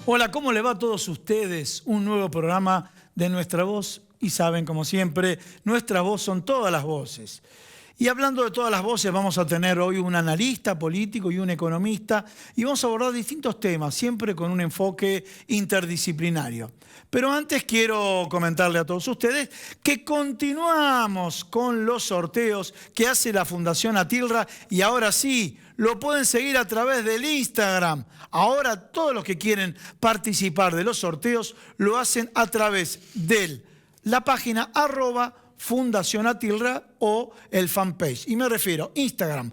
Hola, ¿cómo le va a todos ustedes? Un nuevo programa de Nuestra Voz. Y saben, como siempre, Nuestra Voz son todas las voces. Y hablando de todas las voces, vamos a tener hoy un analista político y un economista. Y vamos a abordar distintos temas, siempre con un enfoque interdisciplinario. Pero antes quiero comentarle a todos ustedes que continuamos con los sorteos que hace la Fundación Atilra. Y ahora sí, lo pueden seguir a través del Instagram. Ahora todos los que quieren participar de los sorteos lo hacen a través de la página @Fundación Atilra o el fanpage. Y me refiero a Instagram,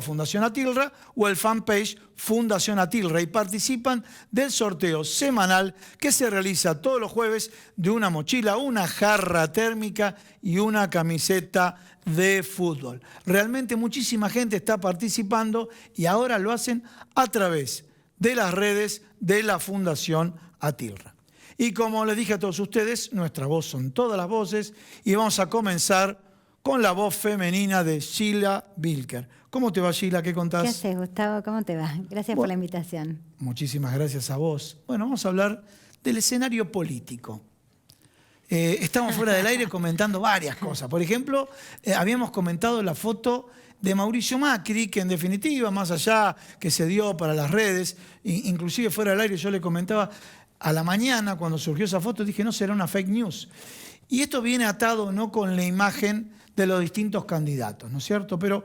@Fundación Atilra o el fanpage Fundación Atilra. Y participan del sorteo semanal que se realiza todos los jueves de una mochila, una jarra térmica y una camiseta de fútbol. Realmente muchísima gente está participando y ahora lo hacen a través de las redes de la Fundación Atilra. Y como les dije a todos ustedes, Nuestra Voz son todas las voces y vamos a comenzar con la voz femenina de Sheila Bilker. ¿Cómo te va, Sheila? ¿Qué contás? ¿Qué haces, Gustavo? ¿Cómo te va? Gracias por la invitación. Muchísimas gracias a vos. Bueno, vamos a hablar del escenario político. Estamos fuera del aire comentando varias cosas. Por ejemplo, habíamos comentado la foto de Mauricio Macri, que en definitiva, más allá que se dio para las redes, inclusive fuera del aire yo le comentaba a la mañana cuando surgió esa foto, dije, no será una fake news. Y esto viene atado no con la imagen de los distintos candidatos, ¿no es cierto? Pero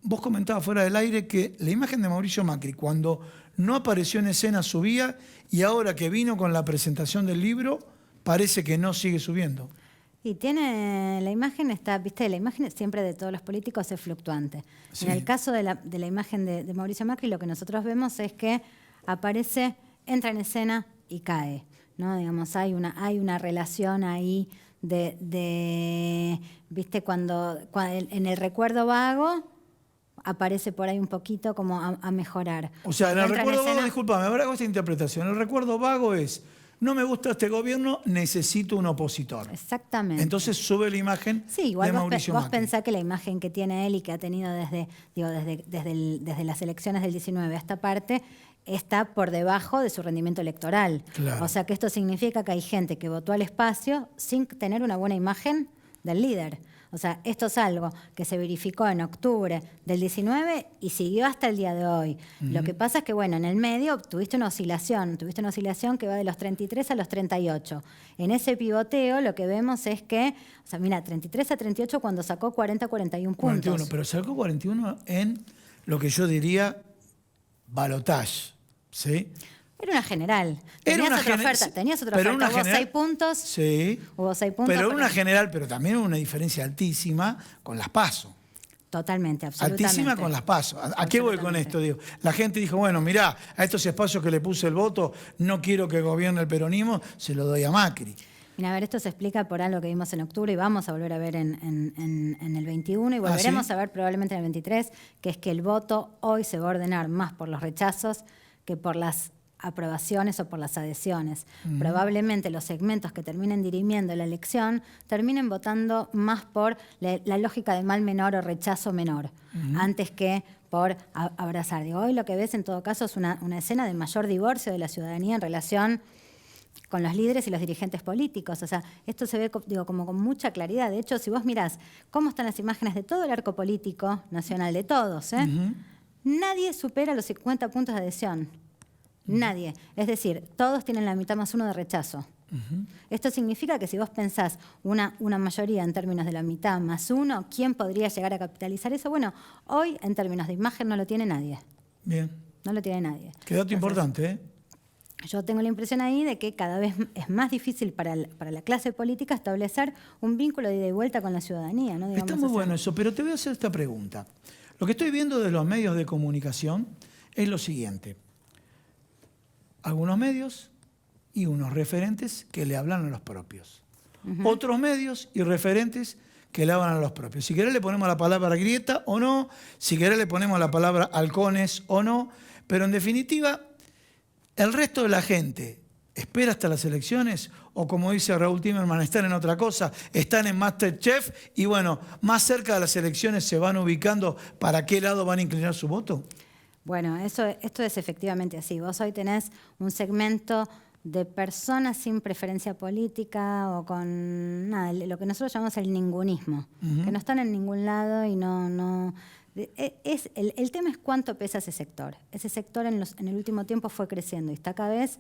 vos comentabas fuera del aire que la imagen de Mauricio Macri, cuando no apareció en escena, subía, y ahora que vino con la presentación del libro, parece que no sigue subiendo. Y tiene, la imagen está, viste, la imagen siempre de todos los políticos es fluctuante. Sí. En el caso de la imagen de Mauricio Macri, lo que nosotros vemos es que aparece, entra en escena y cae, ¿no? Digamos, hay una relación ahí viste, cuando en el recuerdo vago aparece por ahí un poquito como a mejorar. O sea, en el recuerdo vago, discúlpame, ahora hago esta interpretación. El recuerdo vago es, no me gusta este gobierno, necesito un opositor. Exactamente. Entonces sube la imagen sí, igual de Mauricio Macri. Vos pensás que la imagen que tiene él y que ha tenido desde las elecciones del 19 a esta parte está por debajo de su rendimiento electoral. Claro. O sea que esto significa que hay gente que votó al espacio sin tener una buena imagen del líder. O sea, esto es algo que se verificó en octubre del 19 y siguió hasta el día de hoy. Lo que pasa es que, bueno, en el medio tuviste una oscilación que va de los 33 a los 38. En ese pivoteo lo que vemos es que, o sea, mira, 33 a 38 cuando sacó 40 41 puntos. 41, pero sacó 41 en lo que yo diría balotaje, ¿sí? Era una general. Tenías otra oferta. Hubo 6 puntos. Sí. Hubo 6 puntos. Pero una general, pero también una diferencia altísima con las PASO. Totalmente, absolutamente. Altísima con las PASO. ¿A qué voy con esto? Digo, la gente dijo, bueno, mirá, a estos espacios que le puse el voto, no quiero que gobierne el peronismo, se lo doy a Macri. Mira, a ver, esto se explica por algo que vimos en octubre y vamos a volver a ver en el 21 y volveremos a ver probablemente en el 23, que es que el voto hoy se va a ordenar más por los rechazos que por las aprobaciones o por las adhesiones. Probablemente los segmentos que terminen dirimiendo la elección terminen votando más por la lógica de mal menor o rechazo menor, antes que por abrazar. Digo, hoy lo que ves en todo caso es una escena de mayor divorcio de la ciudadanía en relación con los líderes y los dirigentes políticos. O sea, esto se ve, digo, como con mucha claridad. De hecho, si vos mirás cómo están las imágenes de todo el arco político nacional, de todos, nadie supera los 50 puntos de adhesión. Nadie. Es decir, todos tienen la mitad más 1 de rechazo. Esto significa que si vos pensás una mayoría en términos de la mitad más 1, ¿quién podría llegar a capitalizar eso? Bueno, hoy en términos de imagen no lo tiene nadie. Bien. No lo tiene nadie. Qué dato importante, ¿eh? Yo tengo la impresión ahí de que cada vez es más difícil para la clase política establecer un vínculo de ida y vuelta con la ciudadanía, ¿no? Está muy bueno eso, pero te voy a hacer esta pregunta. Lo que estoy viendo de los medios de comunicación es lo siguiente. Algunos medios y unos referentes que le hablan a los propios. Otros medios y referentes que le hablan a los propios. Si querés le ponemos la palabra grieta o no, si querés le ponemos la palabra halcones o no, pero en definitiva, el resto de la gente espera hasta las elecciones o, como dice Raúl Timerman, están en otra cosa, están en MasterChef y bueno, más cerca de las elecciones se van ubicando para qué lado van a inclinar su voto. Bueno, esto es efectivamente así. Vos hoy tenés un segmento de personas sin preferencia política o con nada, lo que nosotros llamamos el ningunismo, que no están en ningún lado y no el tema es cuánto pesa ese sector. Ese sector en el último tiempo fue creciendo y está cada vez,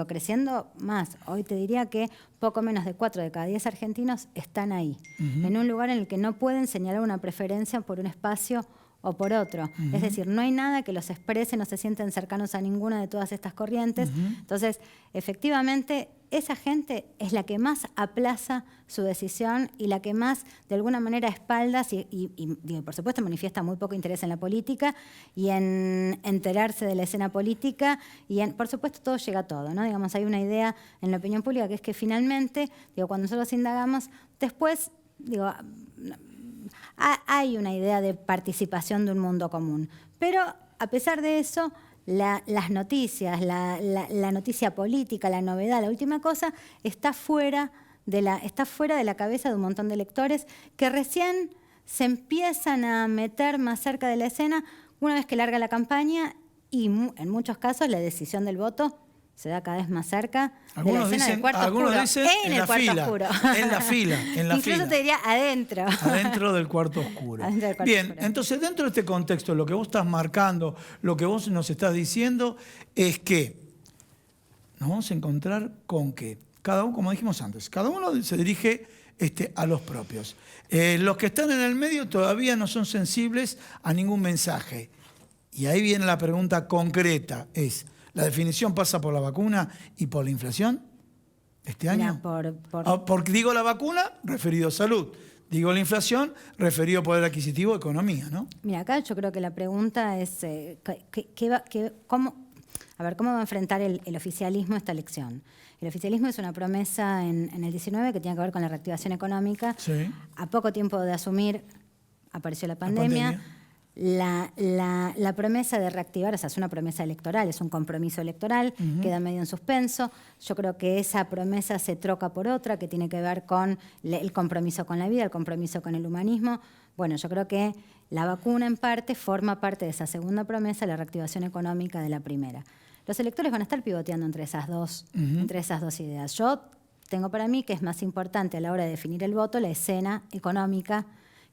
creciendo más. Hoy te diría que poco menos de 4 de cada 10 argentinos están ahí, en un lugar en el que no pueden señalar una preferencia por un espacio o por otro. Es decir, no hay nada que los exprese, no se sienten cercanos a ninguna de todas estas corrientes. Entonces, efectivamente, esa gente es la que más aplaza su decisión y la que más, de alguna manera, espaldas y por supuesto, manifiesta muy poco interés en la política y en enterarse de la escena política y, por supuesto, todo llega a todo, ¿no? Digamos, hay una idea en la opinión pública que es que finalmente, cuando nosotros indagamos, después, hay una idea de participación de un mundo común. Pero, a pesar de eso, las noticias, la noticia política, la novedad, la última cosa, está fuera de la cabeza de un montón de lectores que recién se empiezan a meter más cerca de la escena una vez que larga la campaña y, en muchos casos, la decisión del voto se da cada vez más cerca de la escena del cuarto oscuro. Dicen en el cuarto oscuro. En la fila. Incluso te diría adentro. Adentro del cuarto oscuro. Bien, entonces dentro de este contexto, lo que vos estás marcando, lo que vos nos estás diciendo, es que nos vamos a encontrar con que cada uno, como dijimos antes, cada uno se dirige a los propios. Los que están en el medio todavía no son sensibles a ningún mensaje. Y ahí viene la pregunta concreta, ¿la definición pasa por la vacuna y por la inflación este año? Porque digo la vacuna, referido a salud. Digo la inflación, referido a poder adquisitivo, economía, ¿no? Mira, acá yo creo que la pregunta es ¿cómo va a enfrentar el oficialismo esta elección? El oficialismo es una promesa en el 19 que tiene que ver con la reactivación económica. Sí. A poco tiempo de asumir, apareció la pandemia. La promesa de reactivar, o sea, es una promesa electoral, es un compromiso electoral, queda medio en suspenso. Yo creo que esa promesa se troca por otra, que tiene que ver con el compromiso con la vida, el compromiso con el humanismo. Bueno, yo creo que la vacuna en parte forma parte de esa segunda promesa, la reactivación económica de la primera. Los electores van a estar pivoteando entre esas dos ideas. Yo tengo para mí que es más importante a la hora de definir el voto la escena económica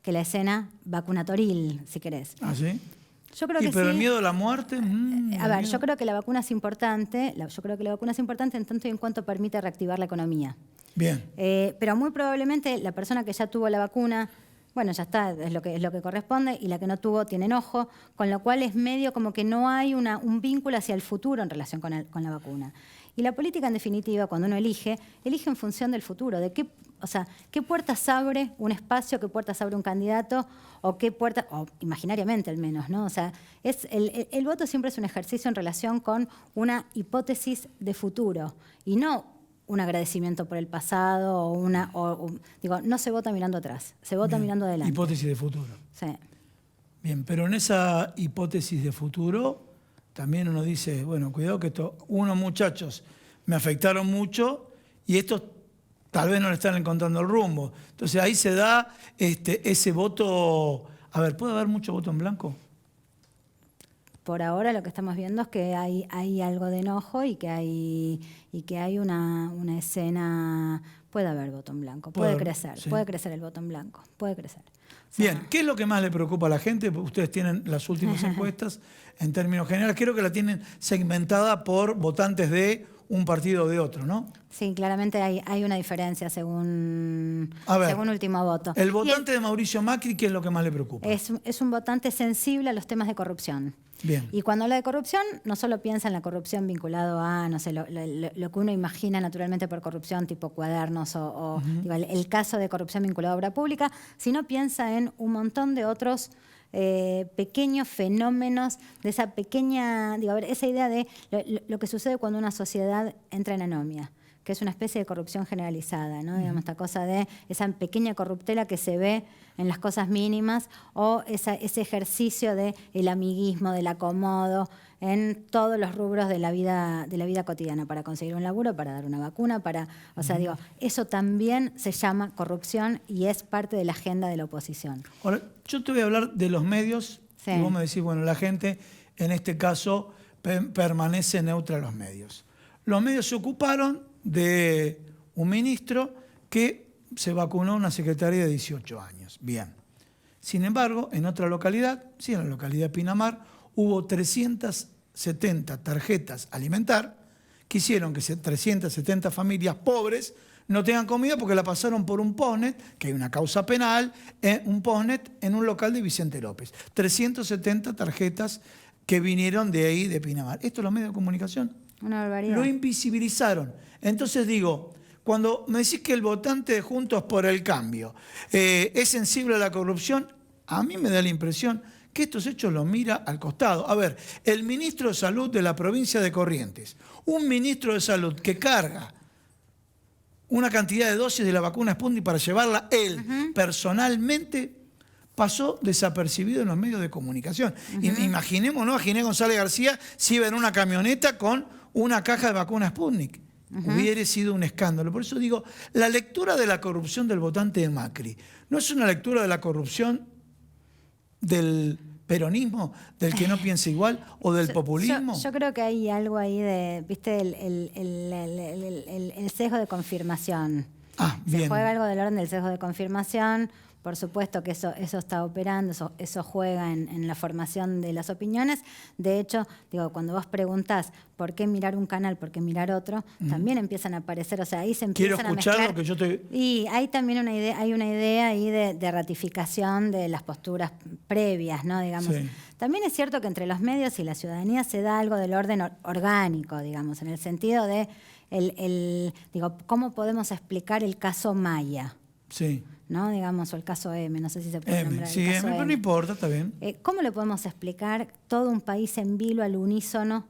que la escena vacunatoril, si querés. ¿Ah, sí? Yo creo que pero sí. el miedo a la muerte. Yo creo que la vacuna es importante. Yo creo que la vacuna es importante en tanto y en cuanto permite reactivar la economía. Bien. Pero muy probablemente la persona que ya tuvo la vacuna, bueno, ya está, es lo que corresponde, y la que no tuvo tiene enojo, con lo cual es medio como que no hay un vínculo hacia el futuro en relación con la vacuna. Y la política, en definitiva, cuando uno elige en función del futuro, de qué puertas abre un espacio, qué puertas abre un candidato, o qué puertas, o imaginariamente al menos, ¿no? O sea, el voto siempre es un ejercicio en relación con una hipótesis de futuro, y no un agradecimiento por el pasado, no se vota mirando atrás, se vota mirando adelante. Hipótesis de futuro. Sí. Bien, pero en esa hipótesis de futuro también uno dice, bueno, cuidado que unos muchachos me afectaron mucho y estos tal vez no le están encontrando el rumbo. Entonces ahí se da ese voto. A ver, ¿puede haber mucho voto en blanco? Por ahora lo que estamos viendo es que hay algo de enojo y que hay una escena. Puede haber voto en blanco, puede crecer el voto en blanco, puede crecer. Bien, ¿qué es lo que más le preocupa a la gente? Ustedes tienen las últimas encuestas en términos generales. Creo que la tienen segmentada por votantes de un partido o de otro, ¿no? Sí, claramente hay una diferencia según último voto. El votante de Mauricio Macri, ¿qué es lo que más le preocupa? Es un votante sensible a los temas de corrupción. Bien. Y cuando habla de corrupción, no solo piensa en la corrupción vinculado a, no sé, lo que uno imagina naturalmente por corrupción, tipo cuadernos el caso de corrupción vinculado a obra pública, sino piensa en un montón de otros pequeños fenómenos de esa pequeña, esa idea de lo que sucede cuando una sociedad entra en anomia, que es una especie de corrupción generalizada, ¿no? Digamos, esta cosa de esa pequeña corruptela que se ve en las cosas mínimas, o ese ejercicio del amiguismo, del acomodo, en todos los rubros de la vida cotidiana, para conseguir un laburo, para dar una vacuna, eso también se llama corrupción y es parte de la agenda de la oposición. Ahora, yo te voy a hablar de los medios, sí. Y vos me decís, bueno, la gente en este caso permanece neutra a los medios. Los medios se ocuparon de un ministro que se vacunó a una secretaria de 18 años. Bien. Sin embargo, en otra localidad, sí, en la localidad de Pinamar, hubo 370 tarjetas alimentar que hicieron que 370 familias pobres no tengan comida porque la pasaron por un postnet, que hay una causa penal, un postnet en un local de Vicente López. 370 tarjetas que vinieron de ahí, de Pinamar. Esto los medios de comunicación una barbaridad. Lo invisibilizaron. Entonces digo, cuando me decís que el votante de Juntos por el Cambio es sensible a la corrupción, a mí me da la impresión que estos hechos los mira al costado. A ver, el ministro de Salud de la provincia de Corrientes, un ministro de Salud que carga una cantidad de dosis de la vacuna Sputnik para llevarla él personalmente, pasó desapercibido en los medios de comunicación. Imaginemos, ¿no? A Ginés González García si iba en una camioneta con una caja de vacuna Sputnik. Hubiera sido un escándalo. Por eso digo, la lectura de la corrupción del votante de Macri no es una lectura de la corrupción del peronismo, del que no piensa igual, o del populismo. Yo creo que hay algo ahí de, viste, el sesgo de confirmación. Bien. Se juega algo del orden del sesgo de confirmación. Por supuesto que eso está operando, eso juega en la formación de las opiniones. De hecho, digo, cuando vos preguntás por qué mirar un canal, por qué mirar otro, también empiezan a aparecer, o sea, ahí se empiezan a mezclar. Quiero escuchar lo que yo te... Y hay también una idea ahí de ratificación de las posturas previas, ¿no? Digamos. Sí. También es cierto que entre los medios y la ciudadanía se da algo del orden orgánico, digamos, en el sentido de digo, ¿cómo podemos explicar el caso Maya? Sí. ¿No? Digamos, o el caso M, no sé si se puede nombrar. Sí, M, pero no importa, está bien. ¿Cómo le podemos explicar todo un país en vilo al unísono?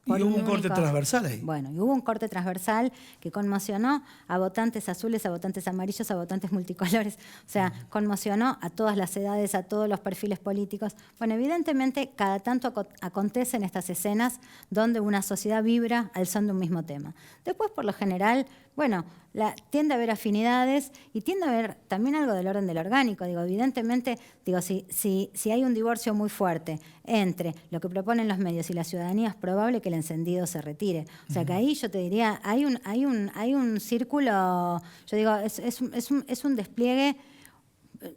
Y hubo un corte transversal ahí. Bueno, y hubo un corte transversal que conmocionó a votantes azules, a votantes amarillos, a votantes multicolores. O sea, conmocionó a todas las edades, a todos los perfiles políticos. Bueno, evidentemente, cada tanto acontecen estas escenas donde una sociedad vibra al son de un mismo tema. Después, por lo general, bueno, tiende a haber afinidades y tiende a haber también algo del orden del orgánico. Digo, evidentemente, digo, si hay un divorcio muy fuerte entre lo que proponen los medios y la ciudadanía, es probable que el encendido se retire. O sea que ahí yo te diría, hay un círculo, yo digo, es un despliegue,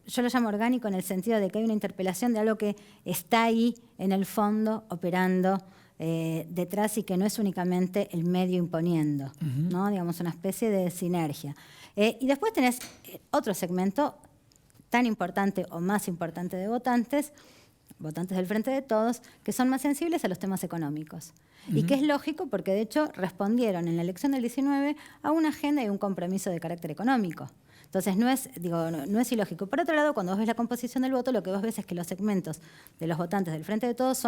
yo lo llamo orgánico en el sentido de que hay una interpelación de algo que está ahí en el fondo operando detrás y que no es únicamente el medio imponiendo, ¿no? Digamos, una especie de sinergia. Y después tenés otro segmento tan importante o más importante de votantes del Frente de Todos, que son más sensibles a los temas económicos. Y que es lógico porque, de hecho, respondieron en la elección del 19 a una agenda y un compromiso de carácter económico. Entonces, no es ilógico. Por otro lado, cuando vos ves la composición del voto, lo que vos ves es que los segmentos de los votantes del Frente de Todos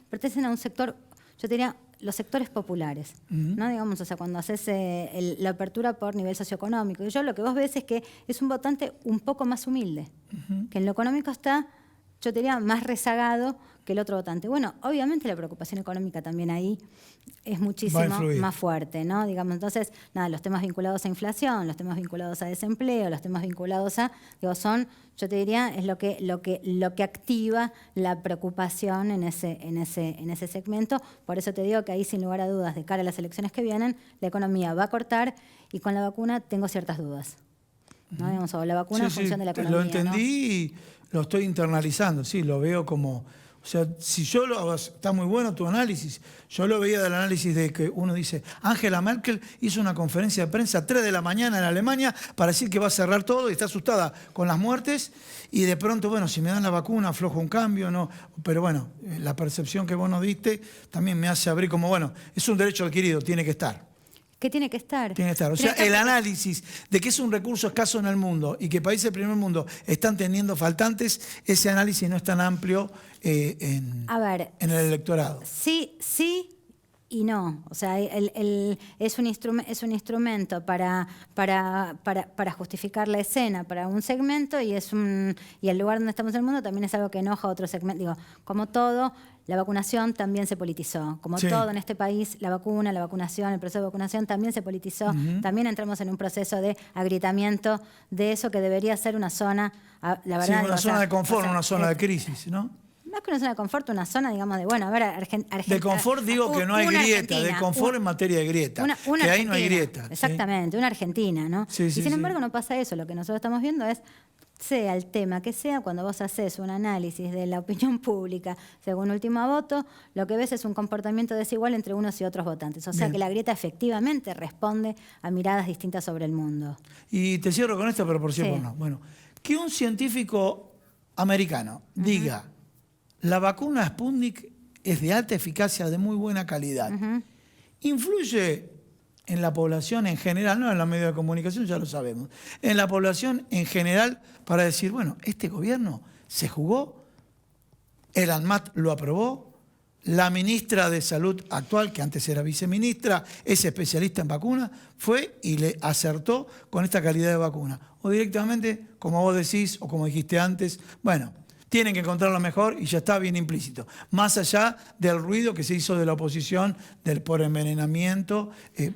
pertenecen a un sector, yo te diría, los sectores populares, ¿no? Digamos, o sea, cuando haces la apertura por nivel socioeconómico. Y lo que vos ves es que es un votante un poco más humilde, que en lo económico está, yo te diría, más rezagado que el otro votante. Bueno, obviamente la preocupación económica también ahí es muchísimo más fuerte, ¿no? Digamos, entonces, nada, los temas vinculados a inflación, los temas vinculados a desempleo, los temas vinculados a, yo te diría, es lo que activa la preocupación en ese segmento. Por eso te digo que ahí, sin lugar a dudas, de cara a las elecciones que vienen, la economía va a cortar y con la vacuna tengo ciertas dudas, ¿no? Digamos, o la vacuna en función de la economía. Lo entendí, ¿no? Lo estoy internalizando, sí, lo veo como... O sea, si yo está muy bueno tu análisis, yo lo veía del análisis de que uno dice, Angela Merkel hizo una conferencia de prensa a 3 de la mañana en Alemania para decir que va a cerrar todo y está asustada con las muertes y de pronto, bueno, si me dan la vacuna aflojo un cambio, no, pero bueno, la percepción que vos nos diste también me hace abrir como, bueno, es un derecho adquirido, tiene que estar. ¿Qué tiene que estar? Tiene que estar. O sea, el análisis de que es un recurso escaso en el mundo y que países del primer mundo están teniendo faltantes, ese análisis no es tan amplio en el electorado. Sí y no. O sea, es un instrumento para justificar la escena para un segmento y el lugar donde estamos en el mundo también es algo que enoja a otro segmento. Digo, como todo, la vacunación también se politizó. Como todo en este país, la vacunación, el proceso de vacunación también se politizó. También entramos en un proceso de agrietamiento de eso que debería ser una zona, la verdad. Sí, una zona de confort, una zona de crisis, ¿no? más que una zona de confort, una zona, digamos, de, bueno, a ver, Argentina. De confort digo que no hay grieta, de confort en materia de grieta, que ahí no hay grieta. Exactamente, una Argentina, ¿no? Sí, y sin embargo no pasa eso, lo que nosotros estamos viendo es, sea el tema que sea, cuando vos haces un análisis de la opinión pública según último voto, lo que ves es un comportamiento desigual entre unos y otros votantes. O sea Bien. que la grieta efectivamente responde a miradas distintas sobre el mundo. Y te cierro con esto, pero por cierto no. Bueno, que un científico americano diga, la vacuna Sputnik es de alta eficacia, de muy buena calidad, influye en la población en general, no en los medios de comunicación, ya lo sabemos, en la población en general para decir, bueno, este gobierno se jugó, el ANMAT lo aprobó, la ministra de Salud actual, que antes era viceministra, es especialista en vacunas, fue y le acertó con esta calidad de vacuna. O directamente, como vos decís, o como dijiste antes, bueno, tienen que encontrar lo mejor y ya está bien implícito. Más allá del ruido que se hizo de la oposición por envenenamiento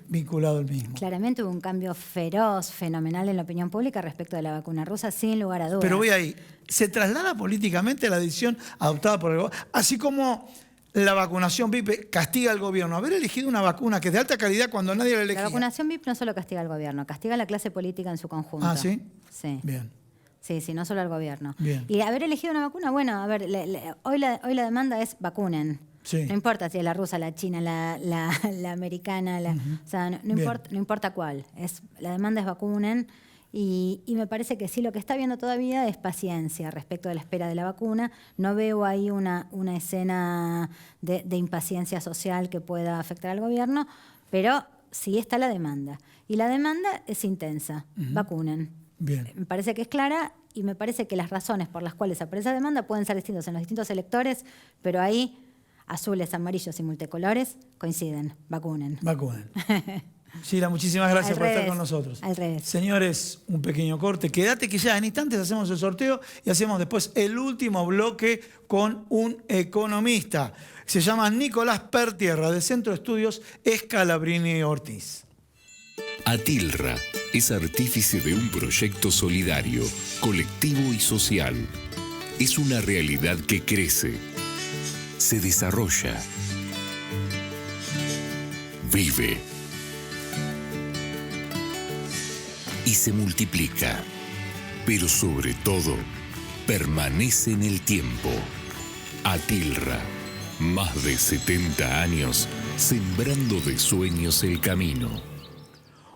vinculado al mismo. Claramente hubo un cambio feroz, fenomenal en la opinión pública respecto de la vacuna rusa, sin lugar a dudas. Pero voy ahí, ¿se traslada políticamente la decisión adoptada por el gobierno? Así como la vacunación VIP castiga al gobierno. Haber elegido una vacuna que es de alta calidad cuando nadie la elegía. La vacunación VIP no solo castiga al gobierno, castiga a la clase política en su conjunto. ¿Ah, sí? Sí. Bien. Sí, no solo al gobierno. Bien. Y haber elegido una vacuna, bueno, a ver, hoy la demanda es vacunen. Sí. No importa si es la rusa, la china, la americana, o sea, no importa cuál. La demanda es vacunen. Y me parece que sí, lo que está viendo todavía es paciencia respecto de la espera de la vacuna. No veo ahí una escena de impaciencia social que pueda afectar al gobierno, pero sí está la demanda. Y la demanda es intensa. Vacunen. Bien. Me parece que es clara y me parece que las razones por las cuales aparece esa demanda pueden ser distintas en los distintos electores, pero ahí azules, amarillos y multicolores coinciden. Vacunen. Vacunen. Sheila, muchísimas gracias por estar con nosotros. Al revés. Señores, un pequeño corte. Quédate que ya en instantes hacemos el sorteo y hacemos después el último bloque con un economista. Se llama Nicolás Pertierra, del Centro de Estudios Scalabrini Ortiz. Atilra es artífice de un proyecto solidario, colectivo y social. Es una realidad que crece, se desarrolla, vive y se multiplica, pero sobre todo permanece en el tiempo. Atilra, más de 70 años sembrando de sueños el camino.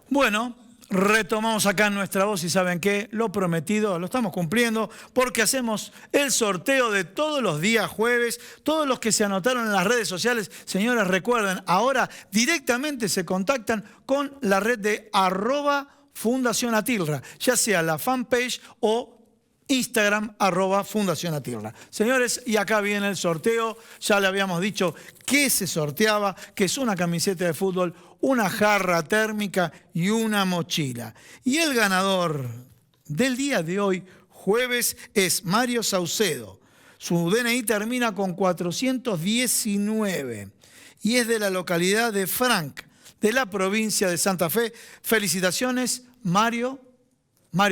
Bueno, retomamos acá en Nuestra Voz y ¿saben qué? Lo prometido lo estamos cumpliendo porque hacemos el sorteo de todos los días jueves. Todos los que se anotaron en las redes sociales, señores, recuerden, ahora directamente se contactan con la red de @Fundación Atilra, ya sea la fanpage o Instagram @Fundación Atilra. Señores, y acá viene el sorteo. Ya le habíamos dicho que se sorteaba, que es una camiseta de fútbol, una jarra térmica y una mochila. Y el ganador del día de hoy, jueves, es Mario Saucedo. Su DNI termina con 419 y es de la localidad de Frank, de la provincia de Santa Fe. Felicitaciones, Mario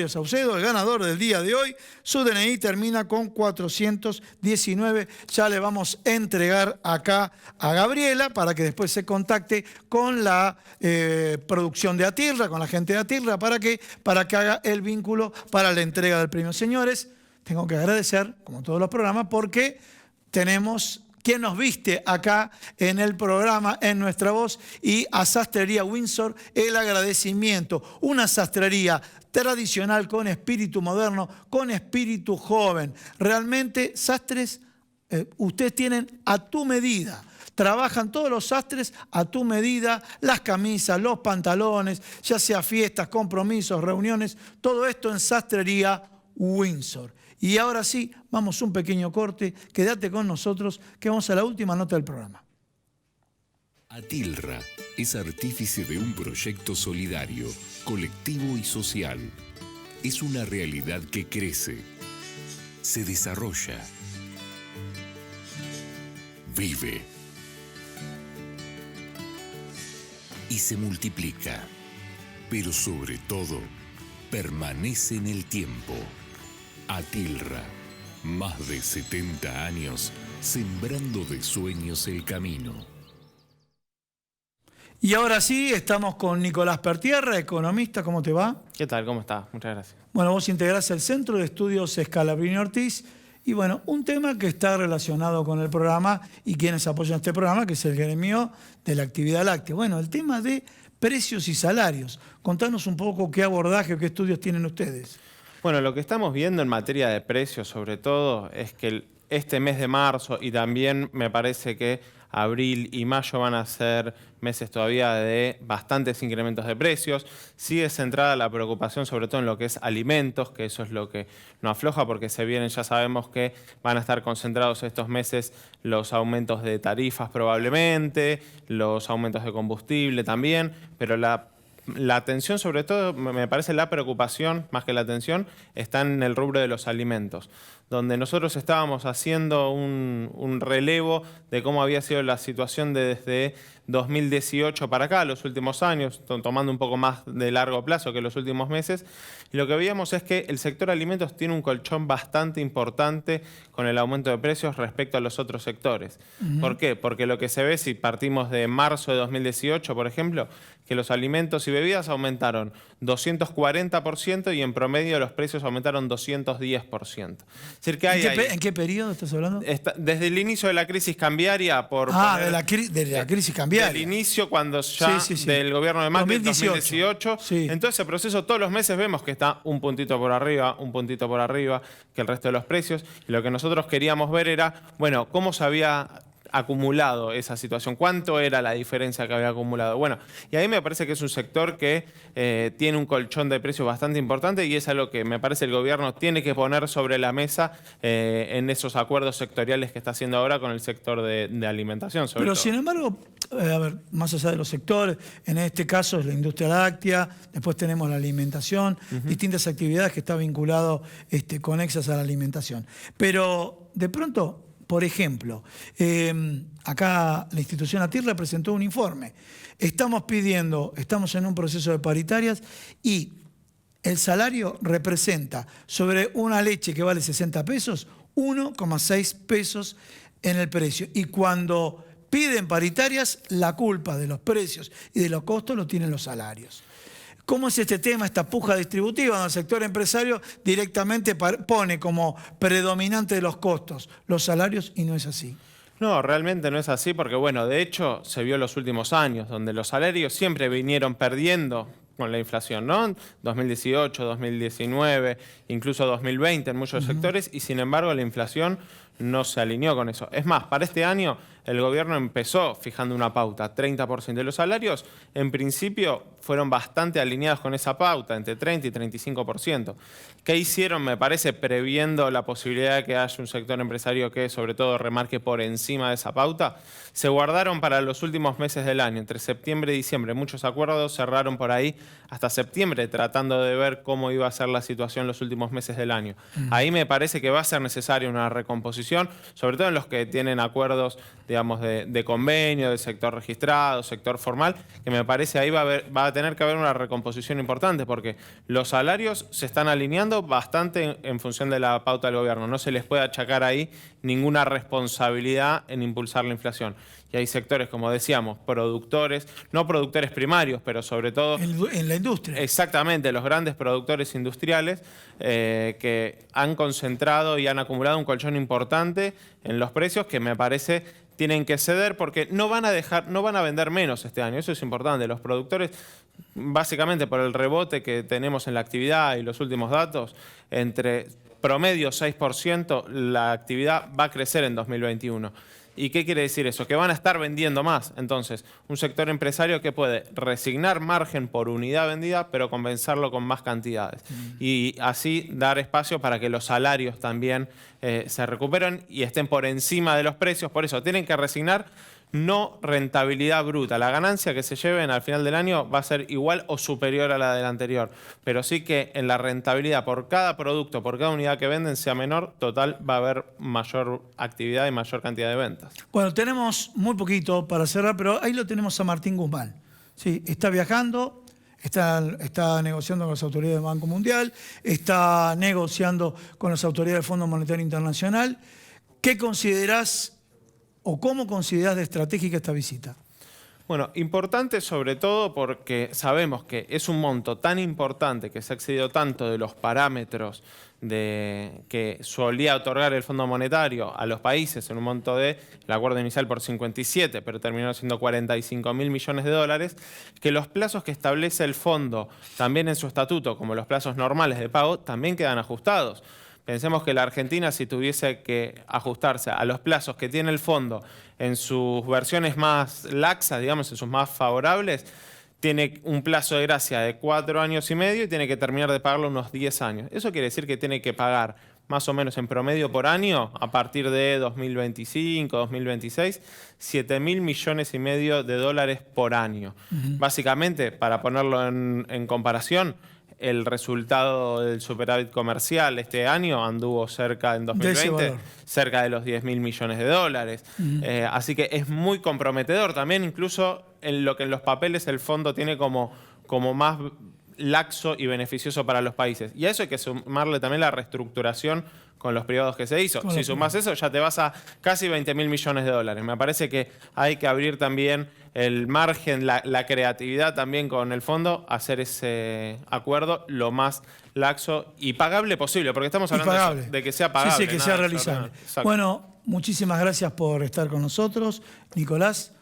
Saucedo, el ganador del día de hoy. Su DNI termina con 419. Ya le vamos a entregar acá a Gabriela para que después se contacte con la producción de Atilra, con la gente de Atilra, para que haga el vínculo para la entrega del premio. Señores, tengo que agradecer, como todos los programas, porque tenemos quien nos viste acá en el programa, en Nuestra Voz, y a Sastrería Windsor el agradecimiento. Una sastrería tradicional con espíritu moderno, con espíritu joven. Realmente, sastres, ustedes tienen a tu medida. Trabajan todos los sastres a tu medida, las camisas, los pantalones, ya sea fiestas, compromisos, reuniones, todo esto en Sastrería Windsor. Y ahora sí, vamos a un pequeño corte. Quédate con nosotros, que vamos a la última nota del programa. Atilra es artífice de un proyecto solidario, colectivo y social. Es una realidad que crece, se desarrolla, vive y se multiplica, pero sobre todo permanece en el tiempo. Atilra, Más de 70 años sembrando de sueños el camino. Y ahora sí, estamos con Nicolás Pertierra, economista. ¿Cómo te va? ¿Qué tal? ¿Cómo estás? Muchas gracias. Bueno, vos integrás el Centro de Estudios Scalabrini Ortiz. Y bueno, un tema que está relacionado con el programa y quienes apoyan este programa, que es el gremio de la actividad láctea. Bueno, el tema de precios y salarios. Contanos un poco qué abordaje o qué estudios tienen ustedes. Bueno, lo que estamos viendo en materia de precios, sobre todo, es que este mes de marzo y también me parece que abril y mayo van a ser meses todavía de bastantes incrementos de precios. Sigue centrada la preocupación sobre todo en lo que es alimentos, que eso es lo que no afloja porque se vienen, ya sabemos que van a estar concentrados estos meses los aumentos de tarifas probablemente, los aumentos de combustible también, pero la atención, sobre todo, me parece la preocupación, más que la atención, está en el rubro de los alimentos, donde nosotros estábamos haciendo un relevo de cómo había sido la situación desde 2018 para acá, los últimos años, tomando un poco más de largo plazo que los últimos meses. Y lo que veíamos es que el sector alimentos tiene un colchón bastante importante con el aumento de precios respecto a los otros sectores. ¿Por qué? Porque lo que se ve, si partimos de marzo de 2018, por ejemplo, que los alimentos y bebidas aumentaron 240% y en promedio los precios aumentaron 210%. Es decir, que ¿En qué periodo estás hablando? Desde el inicio de la crisis cambiaria. De la crisis cambiaria. Del inicio, cuando ya del gobierno de Macri, 2018. Sí. En todo ese proceso, todos los meses vemos que está un puntito por arriba que el resto de los precios. Y lo que nosotros queríamos ver era, bueno, cómo se había acumulado esa situación, cuánto era la diferencia que había acumulado. Bueno, y ahí me parece que es un sector que tiene un colchón de precios bastante importante y es algo que me parece el gobierno tiene que poner sobre la mesa en esos acuerdos sectoriales que está haciendo ahora con el sector de alimentación. Pero todo. Sin embargo, a ver, más allá de los sectores, en este caso es la industria láctea, después tenemos la alimentación, distintas actividades que están vinculadas conexas a la alimentación. Pero de pronto, por ejemplo, acá la institución ATIRRA presentó un informe. Estamos en un proceso de paritarias y el salario representa sobre una leche que vale 60 pesos, 1,6 pesos en el precio. Y cuando piden paritarias, la culpa de los precios y de los costos lo tienen los salarios. ¿Cómo es este tema, esta puja distributiva donde el sector empresario directamente pone como predominante de los costos los salarios y no es así? No, realmente no es así porque, bueno, de hecho se vio en los últimos años donde los salarios siempre vinieron perdiendo con la inflación, ¿no? 2018, 2019, incluso 2020 en muchos sectores y sin embargo la inflación no se alineó con eso. Es más, para este año el gobierno empezó fijando una pauta, 30% de los salarios, en principio fueron bastante alineados con esa pauta, entre 30 y 35%. ¿Qué hicieron? Me parece, previendo la posibilidad de que haya un sector empresario que sobre todo remarque por encima de esa pauta, se guardaron para los últimos meses del año, entre septiembre y diciembre. Muchos acuerdos cerraron por ahí hasta septiembre, tratando de ver cómo iba a ser la situación los últimos meses del año. Ahí me parece que va a ser necesaria una recomposición, sobre todo en los que tienen acuerdos, digamos, de convenio, del sector registrado, sector formal, que me parece ahí va a tener que haber una recomposición importante, porque los salarios se están alineando bastante en función de la pauta del gobierno. No se les puede achacar ahí ninguna responsabilidad en impulsar la inflación. Y hay sectores, como decíamos, productores, no productores primarios, pero sobre todo en la industria. Exactamente, los grandes productores industriales que han concentrado y han acumulado un colchón importante en los precios que me parece tienen que ceder porque no van a vender menos este año. Eso es importante. Los productores, básicamente por el rebote que tenemos en la actividad y los últimos datos, entre promedio 6%, la actividad va a crecer en 2021. ¿Y qué quiere decir eso? Que van a estar vendiendo más. Entonces, un sector empresario que puede resignar margen por unidad vendida, pero compensarlo con más cantidades. Y así dar espacio para que los salarios también se recuperen y estén por encima de los precios. Por eso, tienen que resignar no rentabilidad bruta. La ganancia que se lleven al final del año va a ser igual o superior a la del anterior. Pero sí que en la rentabilidad por cada producto, por cada unidad que venden sea menor, total va a haber mayor actividad y mayor cantidad de ventas. Bueno, tenemos muy poquito para cerrar, pero ahí lo tenemos a Martín Guzmán. Sí, está viajando, está negociando con las autoridades del Banco Mundial, está negociando con las autoridades del Fondo Monetario Internacional. ¿Qué considerás o cómo considerás de estratégica esta visita? Bueno, importante sobre todo porque sabemos que es un monto tan importante que se ha excedido tanto de los parámetros que solía otorgar el Fondo Monetario a los países en un monto de, el acuerdo inicial por 57, pero terminó siendo 45.000 millones de dólares, que los plazos que establece el fondo, también en su estatuto, como los plazos normales de pago, también quedan ajustados. Pensemos que la Argentina, si tuviese que ajustarse a los plazos que tiene el fondo en sus versiones más laxas, digamos, en sus más favorables, tiene un plazo de gracia de 4 años y medio y tiene que terminar de pagarlo unos 10 años. Eso quiere decir que tiene que pagar más o menos en promedio por año, a partir de 2025, 2026, 7.000 millones y medio de dólares por año. Básicamente, para ponerlo en comparación, el resultado del superávit comercial este año anduvo cerca, en 2020, cerca de los 10.000 millones de dólares. Así que es muy comprometedor también, incluso en lo que en los papeles el fondo tiene como más laxo y beneficioso para los países. Y a eso hay que sumarle también la reestructuración con los privados que se hizo. Si sumás eso, ya te vas a casi 20.000 millones de dólares. Me parece que hay que abrir también el margen, la creatividad también con el fondo, hacer ese acuerdo lo más laxo y pagable posible, porque estamos hablando de que sea pagable. Sí, que sea realizable. Bueno, muchísimas gracias por estar con nosotros, Nicolás.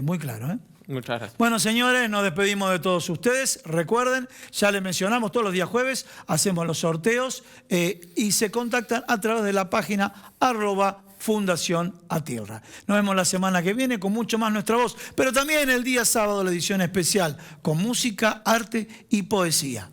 Muy claro, ¿eh? Muchas gracias. Bueno, señores, nos despedimos de todos ustedes. Recuerden, ya les mencionamos, todos los días jueves hacemos los sorteos y se contactan a través de la página @Fundación Atilra. Nos vemos la semana que viene con mucho más Nuestra Voz, pero también el día sábado la edición especial con música, arte y poesía.